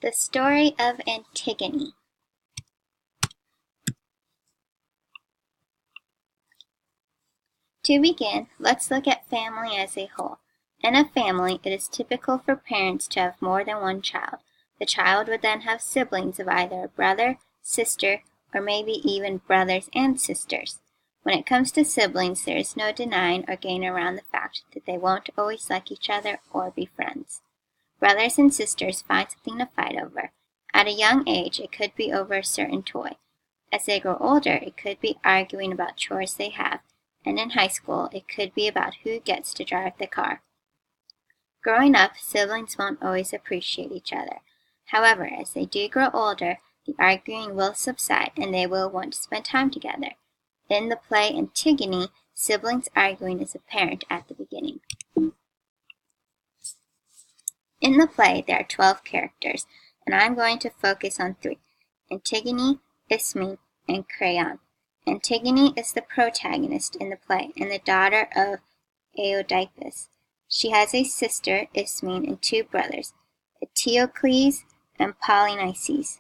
The story of Antigone. To begin, let's look at family as a whole. In a family, it is typical for parents to have more than one child. The child would then have siblings of either a brother, sister, or maybe even brothers and sisters. When it comes to siblings, there is no denying or getting around the fact that they won't always like each other or be friends. Brothers and sisters find something to fight over. At a young age, it could be over a certain toy. As they grow older, it could be arguing about chores they have, and in high school, it could be about who gets to drive the car. Growing up, siblings won't always appreciate each other. However, as they do grow older, the arguing will subside and they will want to spend time together. In the play Antigone, siblings arguing is apparent at the beginning. In the play, there are 12 characters, and I'm going to focus on 3, Antigone, Ismene, and Creon. Antigone is the protagonist in the play and the daughter of Aeodipus. She has a sister, Ismene, and 2 brothers, Eteocles and Polynices.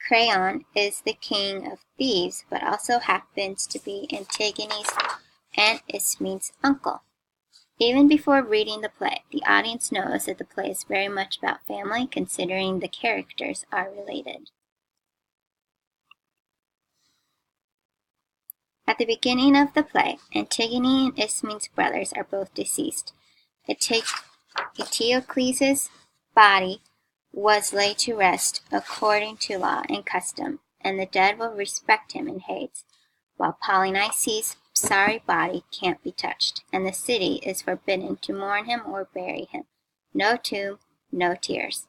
Creon is the king of Thebes, but also happens to be Antigone's and Ismene's uncle. Even before reading the play, the audience knows that the play is very much about family, considering the characters are related. At the beginning of the play, Antigone and Ismene's brothers are both deceased. Eteocles' body was laid to rest according to law and custom, and the dead will respect him in Hades, while Polynices' sorry body can't be touched, and the city is forbidden to mourn him or bury him. No tomb, no tears.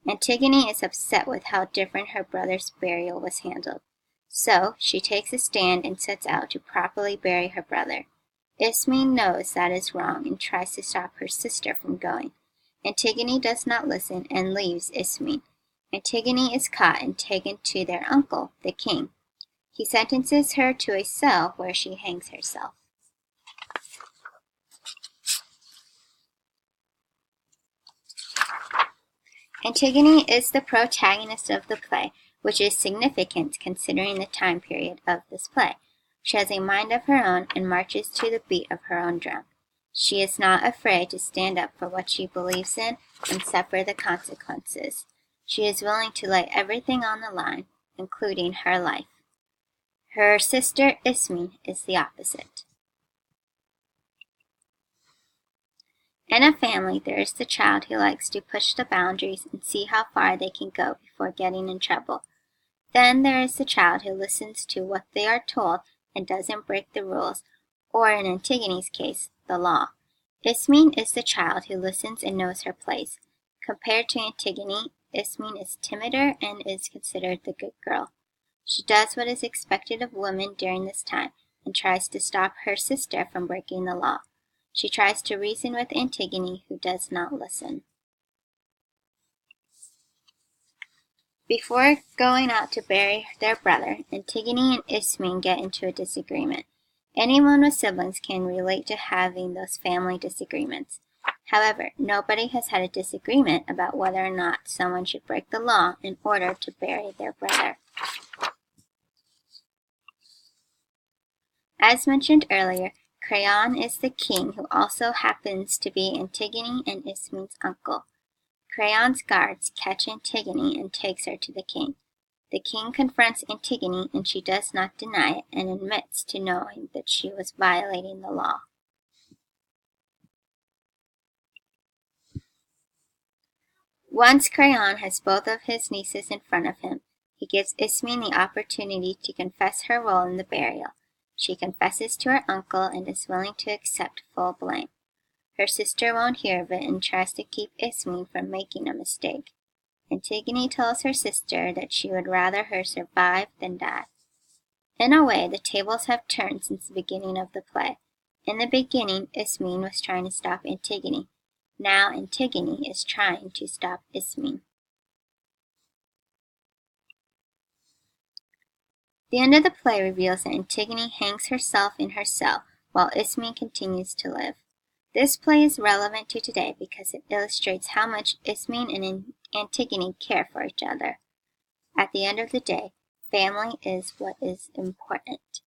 Antigone is upset with how different her brother's burial was handled. So, she takes a stand and sets out to properly bury her brother. Ismene knows that is wrong and tries to stop her sister from going. Antigone does not listen and leaves Ismene. Antigone is caught and taken to their uncle, the king. He sentences her to a cell where she hangs herself. Antigone is the protagonist of the play, which is significant considering the time period of this play. She has a mind of her own and marches to the beat of her own drum. She is not afraid to stand up for what she believes in and suffer the consequences. She is willing to lay everything on the line, including her life. Her sister Ismene is the opposite. In a family, there is the child who likes to push the boundaries and see how far they can go before getting in trouble. Then there is the child who listens to what they are told and doesn't break the rules, or in Antigone's case, the law. Ismene is the child who listens and knows her place. Compared to Antigone, Ismene is timider and is considered the good girl. She does what is expected of women during this time and tries to stop her sister from breaking the law. She tries to reason with Antigone, who does not listen. Before going out to bury their brother, Antigone and Ismene get into a disagreement. Anyone with siblings can relate to having those family disagreements. However, nobody has had a disagreement about whether or not someone should break the law in order to bury their brother. As mentioned earlier, Creon is the king who also happens to be Antigone and Ismene's uncle. Creon's guards catch Antigone and takes her to the king. The king confronts Antigone and she does not deny it and admits to knowing that she was violating the law. Once Creon has both of his nieces in front of him, he gives Ismene the opportunity to confess her role in the burial. She confesses to her uncle and is willing to accept full blame. Her sister won't hear of it and tries to keep Ismene from making a mistake. Antigone tells her sister that she would rather her survive than die. In a way, the tables have turned since the beginning of the play. In the beginning, Ismene was trying to stop Antigone. Now Antigone is trying to stop Ismene. The end of the play reveals that Antigone hangs herself in her cell, while Ismene continues to live. This play is relevant to today because it illustrates how much Ismene and Antigone care for each other. At the end of the day, family is what is important.